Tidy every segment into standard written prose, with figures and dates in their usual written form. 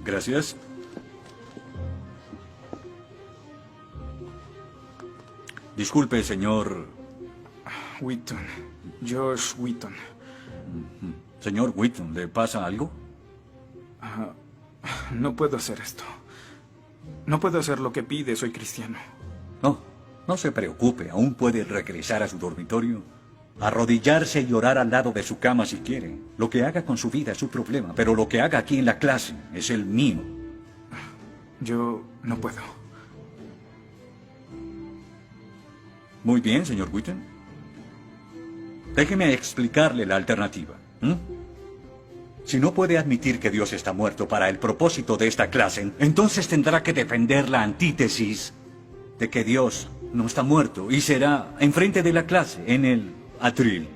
Gracias. Disculpe, señor... Wheaton. Josh Wheaton. Señor Wheaton, ¿le pasa algo? No puedo hacer esto. No puedo hacer lo que pide, soy cristiano. No, no se preocupe, aún puede regresar a su dormitorio, arrodillarse y orar al lado de su cama si quiere. Lo que haga con su vida es su problema, pero lo que haga aquí en la clase es el mío. Yo no puedo. Muy bien, señor Wheaton. Déjeme explicarle la alternativa. Si no puede admitir que Dios está muerto para el propósito de esta clase, entonces tendrá que defender la antítesis de que Dios no está muerto y será enfrente de la clase, en el atril.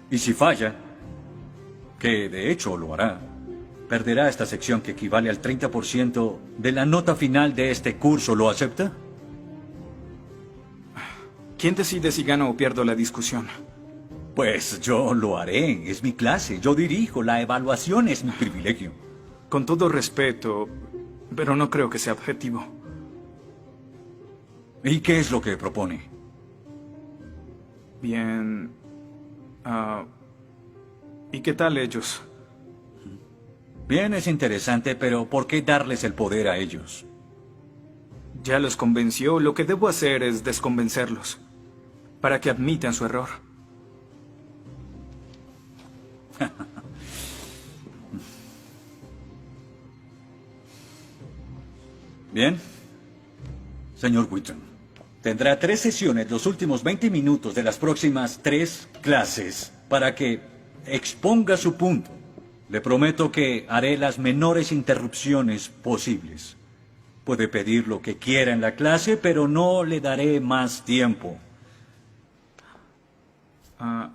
Y si falla, que de hecho lo hará, perderá esta sección que equivale al 30% de la nota final de este curso. ¿Lo acepta? ¿Quién decide si gano o pierdo la discusión? Pues yo lo haré. Es mi clase. Yo dirijo. La evaluación es mi privilegio. Con todo respeto, pero no creo que sea objetivo. ¿Y qué es lo que propone? Bien... ¿y qué tal ellos? Bien, es interesante, pero ¿por qué darles el poder a ellos? Ya los convenció. Lo que debo hacer es desconvencerlos, para que admitan su error. Bien. Señor Wheaton, tendrá 3 sesiones los últimos 20 minutos de las próximas 3 clases para que exponga su punto. Le prometo que haré las menores interrupciones posibles. Puede pedir lo que quiera en la clase, pero no le daré más tiempo.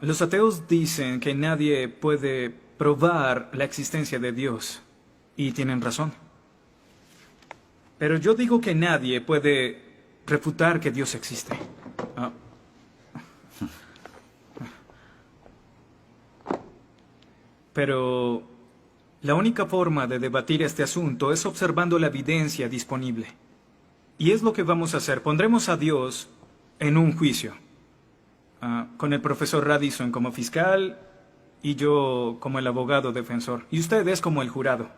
Los ateos dicen que nadie puede probar la existencia de Dios. Y tienen razón. Pero yo digo que nadie puede refutar que Dios existe. Pero la única forma de debatir este asunto es observando la evidencia disponible. Y es lo que vamos a hacer. Pondremos a Dios en un juicio. Con el profesor Radisson como fiscal y yo como el abogado defensor. Y ustedes como el jurado.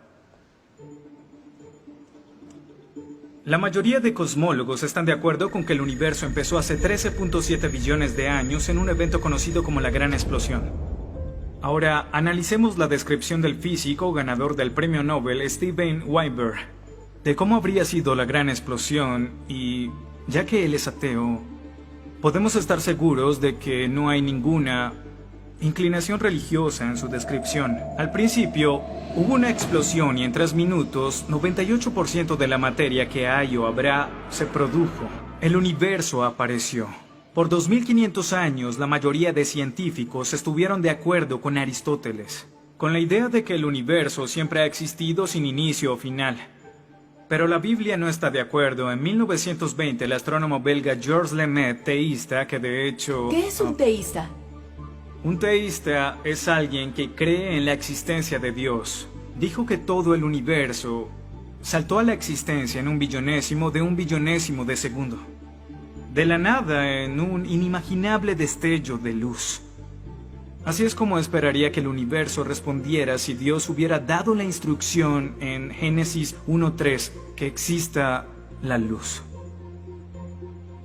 La mayoría de cosmólogos están de acuerdo con que el universo empezó hace 13.7 billones de años en un evento conocido como la Gran Explosión. Ahora, analicemos la descripción del físico ganador del premio Nobel Steven Weinberg de cómo habría sido la Gran Explosión y, ya que él es ateo, podemos estar seguros de que no hay ninguna inclinación religiosa en su descripción. Al principio, hubo una explosión y en 3 minutos, 98% de la materia que hay o habrá se produjo. El universo apareció. Por 2500 años, la mayoría de científicos estuvieron de acuerdo con Aristóteles, con la idea de que el universo siempre ha existido sin inicio o final. Pero la Biblia no está de acuerdo. En 1920, el astrónomo belga Georges Lemaître, teísta, que de hecho... ¿Qué es un teísta? Un teísta es alguien que cree en la existencia de Dios. Dijo que todo el universo saltó a la existencia en 1/billonésimo de 1/billonésimo de segundo. De la nada, en un inimaginable destello de luz. Así es como esperaría que el universo respondiera si Dios hubiera dado la instrucción en Génesis 1:3 que exista la luz.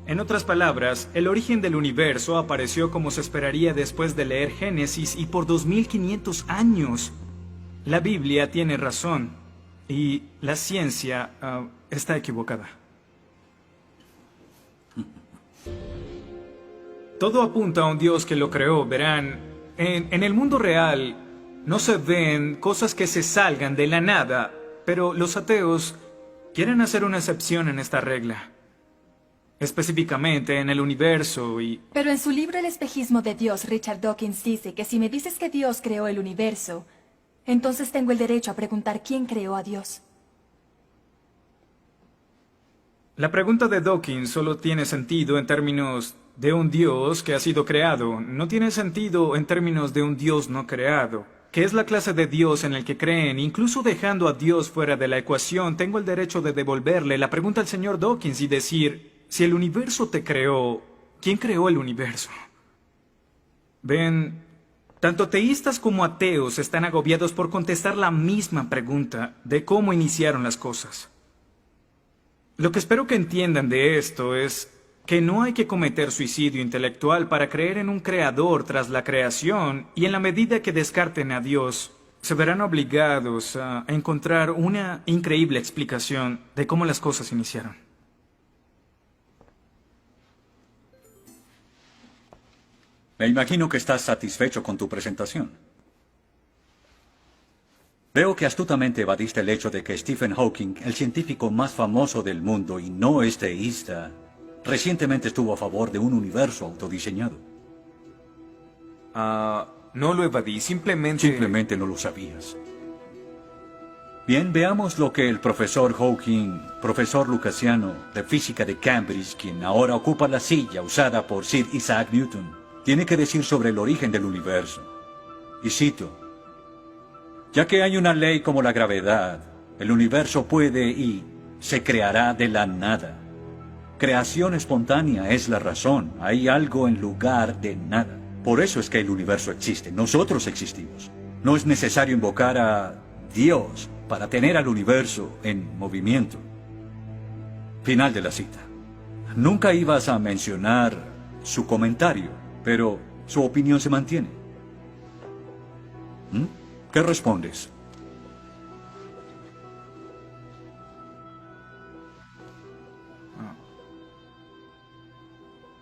En otras palabras, el origen del universo apareció como se esperaría después de leer Génesis y por 2500 años. La Biblia tiene razón y la ciencia está equivocada. Todo apunta a un Dios que lo creó. Verán, en el mundo real no se ven cosas que se salgan de la nada, pero los ateos quieren hacer una excepción en esta regla. Específicamente en el universo y... Pero en su libro El espejismo de Dios, Richard Dawkins dice que si me dices que Dios creó el universo, entonces tengo el derecho a preguntar quién creó a Dios. La pregunta de Dawkins solo tiene sentido en términos de un Dios que ha sido creado. No tiene sentido en términos de un Dios no creado. que es la clase de Dios en el que creen, incluso dejando a Dios fuera de la ecuación, tengo el derecho de devolverle la pregunta al señor Dawkins y decir, si el universo te creó, ¿quién creó el universo? Ven, tanto teístas como ateos están agobiados por contestar la misma pregunta de cómo iniciaron las cosas. Lo que espero que entiendan de esto es que no hay que cometer suicidio intelectual para creer en un creador tras la creación, y en la medida que descarten a Dios, se verán obligados a encontrar una increíble explicación de cómo las cosas iniciaron. Me imagino que estás satisfecho con tu presentación. Veo que astutamente evadiste el hecho de que Stephen Hawking, el científico más famoso del mundo y no es teísta, recientemente estuvo a favor de un universo autodiseñado. No lo evadí, simplemente... Simplemente no lo sabías. Bien, veamos lo que el profesor Hawking, profesor lucasiano de física de Cambridge, quien ahora ocupa la silla usada por Sir Isaac Newton, tiene que decir sobre el origen del universo. Y cito: ya que hay una ley como la gravedad, el universo puede y se creará de la nada. Creación espontánea es la razón. Hay algo en lugar de nada. Por eso es que el universo existe. Nosotros existimos. No es necesario invocar a Dios para tener al universo en movimiento. Final de la cita. Nunca ibas a mencionar su comentario, pero su opinión se mantiene. ¿Qué respondes?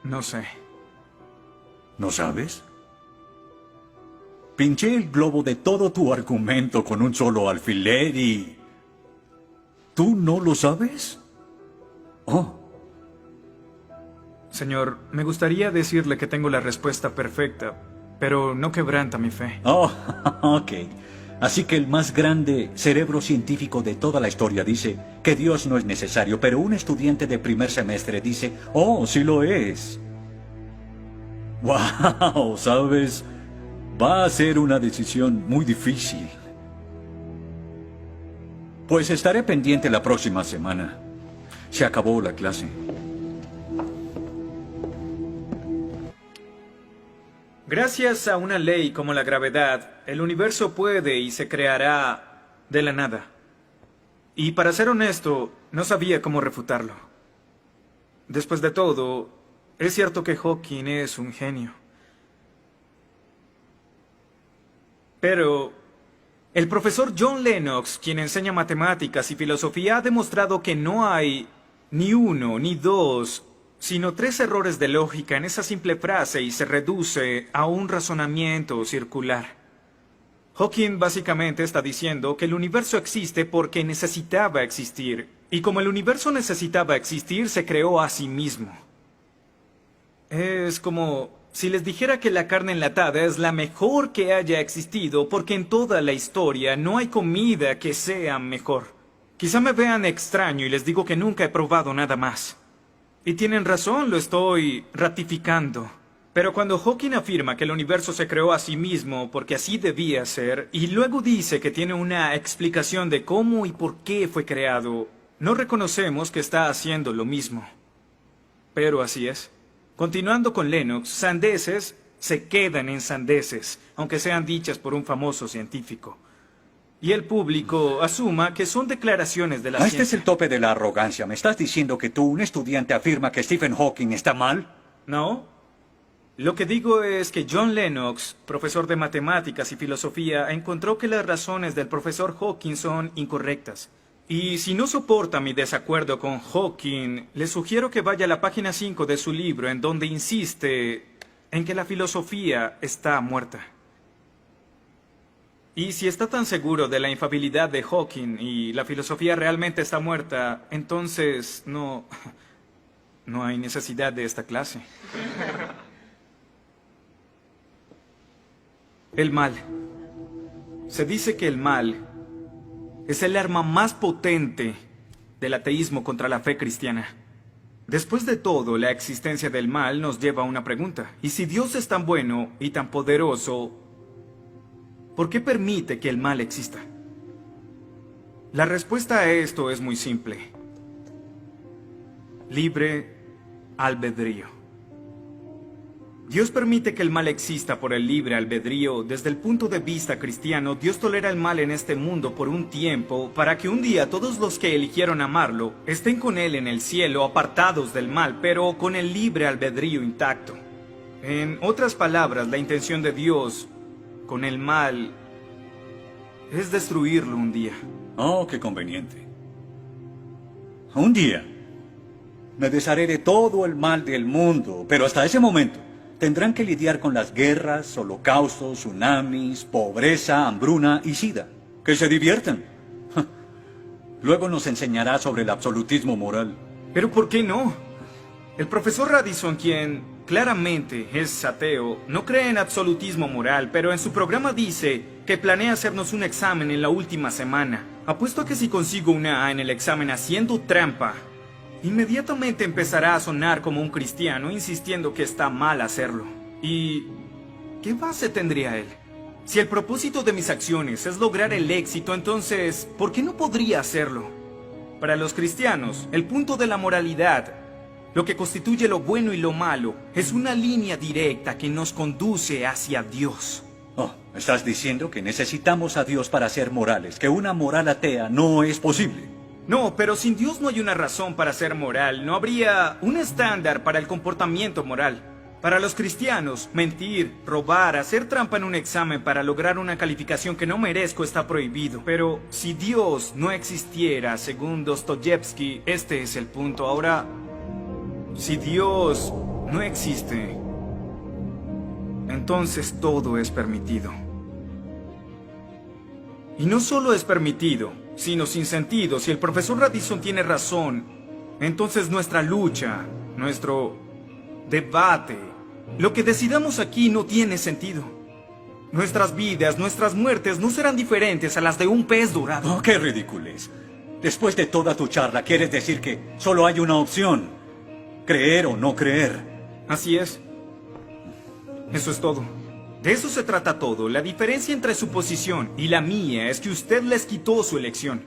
No sé. ¿No sabes? Pinché el globo de todo tu argumento con un solo alfiler y... ¿tú no lo sabes? Oh. Señor, me gustaría decirle que tengo la respuesta perfecta, pero no quebranta mi fe. Oh, ok. Así que el más grande cerebro científico de toda la historia dice que Dios no es necesario, pero un estudiante de primer semestre dice, oh, sí lo es. Wow, ¿sabes? Va a ser una decisión muy difícil. Pues estaré pendiente la próxima semana. Se acabó la clase. Gracias a una ley como la gravedad, el universo puede y se creará de la nada. Y para ser honesto, no sabía cómo refutarlo. Después de todo, es cierto que Hawking es un genio. Pero el profesor John Lennox, quien enseña matemáticas y filosofía, ha demostrado que no hay ni uno ni dos, sino 3 errores de lógica en esa simple frase y se reduce a un razonamiento circular. Hawking básicamente está diciendo que el universo existe porque necesitaba existir, y como el universo necesitaba existir, se creó a sí mismo. Es como si les dijera que la carne enlatada es la mejor que haya existido porque en toda la historia no hay comida que sea mejor. Quizá me vean extraño y les digo que nunca he probado nada más. Y tienen razón, lo estoy ratificando. Pero cuando Hawking afirma que el universo se creó a sí mismo porque así debía ser, y luego dice que tiene una explicación de cómo y por qué fue creado, no reconocemos que está haciendo lo mismo. Pero así es. Continuando con Lennox, sandeces se quedan en sandeces, aunque sean dichas por un famoso científico. Y el público asuma que son declaraciones de la ciencia. Este es el tope de la arrogancia. ¿Me estás diciendo que tú, un estudiante, afirma que Stephen Hawking está mal? No. Lo que digo es que John Lennox, profesor de matemáticas y filosofía, encontró que las razones del profesor Hawking son incorrectas. Y si no soporta mi desacuerdo con Hawking, le sugiero que vaya a la página 5 de su libro, en donde insiste en que la filosofía está muerta. Y si está tan seguro de la infalibilidad de Hawking y la filosofía realmente está muerta, entonces no hay necesidad de esta clase. El mal. Se dice que el mal es el arma más potente del ateísmo contra la fe cristiana. Después de todo, la existencia del mal nos lleva a una pregunta. ¿Y si Dios es tan bueno y tan poderoso, ¿por qué permite que el mal exista? La respuesta a esto es muy simple. Libre albedrío. Dios permite que el mal exista por el libre albedrío. Desde el punto de vista cristiano, Dios tolera el mal en este mundo por un tiempo, para que un día todos los que eligieron amarlo estén con Él en el cielo, apartados del mal, pero con el libre albedrío intacto. En otras palabras, la intención de Dios con el mal es destruirlo un día. Oh, qué conveniente. Un día me desharé de todo el mal del mundo, pero hasta ese momento tendrán que lidiar con las guerras, holocaustos, tsunamis, pobreza, hambruna y sida. Que se diviertan. Luego nos enseñará sobre el absolutismo moral. ¿Pero por qué no? El profesor Radisson, quien claramente es ateo, no cree en absolutismo moral, pero en su programa dice que planea hacernos un examen en la última semana. Apuesto a que si consigo una A en el examen haciendo trampa, inmediatamente empezará a sonar como un cristiano, insistiendo que está mal hacerlo. ¿Y qué base tendría él? Si el propósito de mis acciones es lograr el éxito, entonces, ¿por qué no podría hacerlo? Para los cristianos, el punto de la moralidad, lo que constituye lo bueno y lo malo, es una línea directa que nos conduce hacia Dios. Oh, estás diciendo que necesitamos a Dios para ser morales, que una moral atea no es posible. No, pero sin Dios no hay una razón para ser moral, no habría un estándar para el comportamiento moral. Para los cristianos, mentir, robar, hacer trampa en un examen para lograr una calificación que no merezco está prohibido. Pero si Dios no existiera, según Dostoyevsky, este es el punto. Ahora, si Dios no existe, entonces todo es permitido. Y no solo es permitido, sino sin sentido. Si el profesor Radisson tiene razón, entonces nuestra lucha, nuestro debate, lo que decidamos aquí no tiene sentido. Nuestras vidas, nuestras muertes no serán diferentes a las de un pez dorado. Oh, qué ridiculez. Después de toda tu charla, ¿quieres decir que solo hay una opción? Creer o no creer. Así es. Eso es todo. De eso se trata todo. La diferencia entre su posición y la mía es que usted les quitó su elección.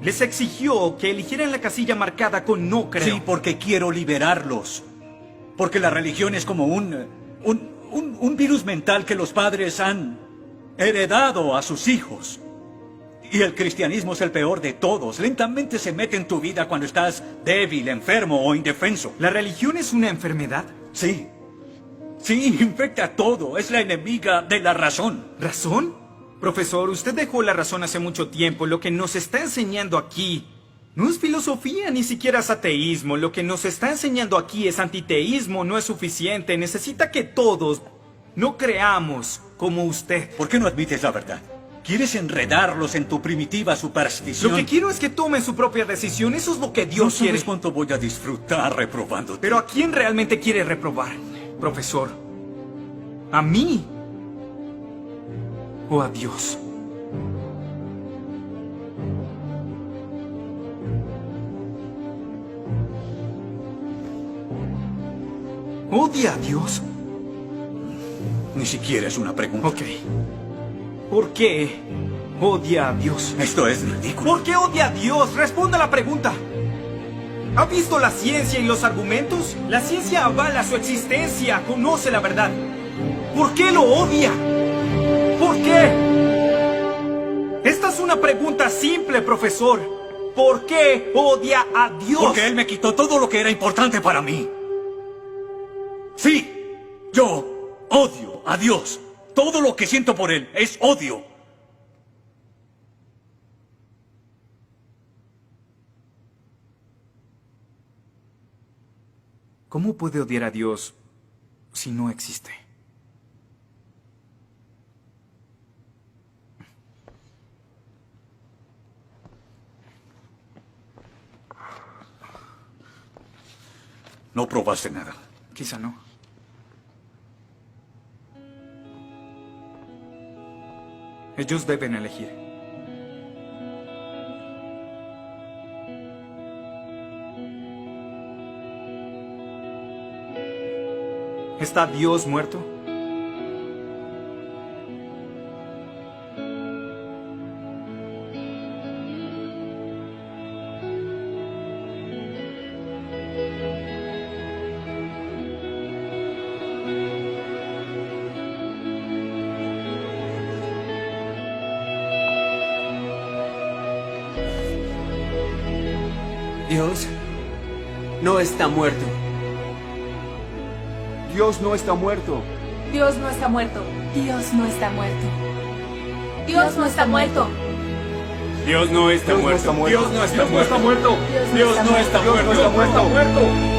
Les exigió que eligieran la casilla marcada con no creo. Sí, porque quiero liberarlos. Porque la religión es como un virus mental que los padres han heredado a sus hijos. Y el cristianismo es el peor de todos. Lentamente se mete en tu vida cuando estás débil, enfermo o indefenso. ¿La religión es una enfermedad? Sí. Sí, infecta todo. Es la enemiga de la razón. ¿Razón? Profesor, usted dejó la razón hace mucho tiempo. Lo que nos está enseñando aquí no es filosofía, ni siquiera es ateísmo. Lo que nos está enseñando aquí es antiteísmo. No es suficiente. Necesita que todos no creamos como usted. ¿Por qué no admites la verdad? ¿Quieres enredarlos en tu primitiva superstición? Lo que quiero es que tomen su propia decisión. Eso es lo que Dios no sabes quiere. cuánto voy a disfrutar reprobándote. Pero ¿a quién realmente quiere reprobar, profesor? ¿A mí? ¿O a Dios? ¿Odia a Dios? Ni siquiera es una pregunta. Ok. ¿Por qué odia a Dios? Esto es ridículo. ¿Por qué odia a Dios? Responda la pregunta. ¿Ha visto la ciencia y los argumentos? La ciencia avala su existencia, conoce la verdad. ¿Por qué lo odia? ¿Por qué? Esta es una pregunta simple, profesor. ¿Por qué odia a Dios? Porque Él me quitó todo lo que era importante para mí. Sí, yo odio a Dios. Todo lo que siento por Él es odio. ¿Cómo puede odiar a Dios si no existe? No probaste nada. Quizá no. Ellos deben elegir. ¿Está Dios muerto? Dios no está muerto. Dios no está muerto. Dios no está muerto. Dios no está muerto. Dios no está muerto. Dios no está muerto. Dios no está muerto. Dios no está muerto. Dios no está muerto. Dios no está muerto.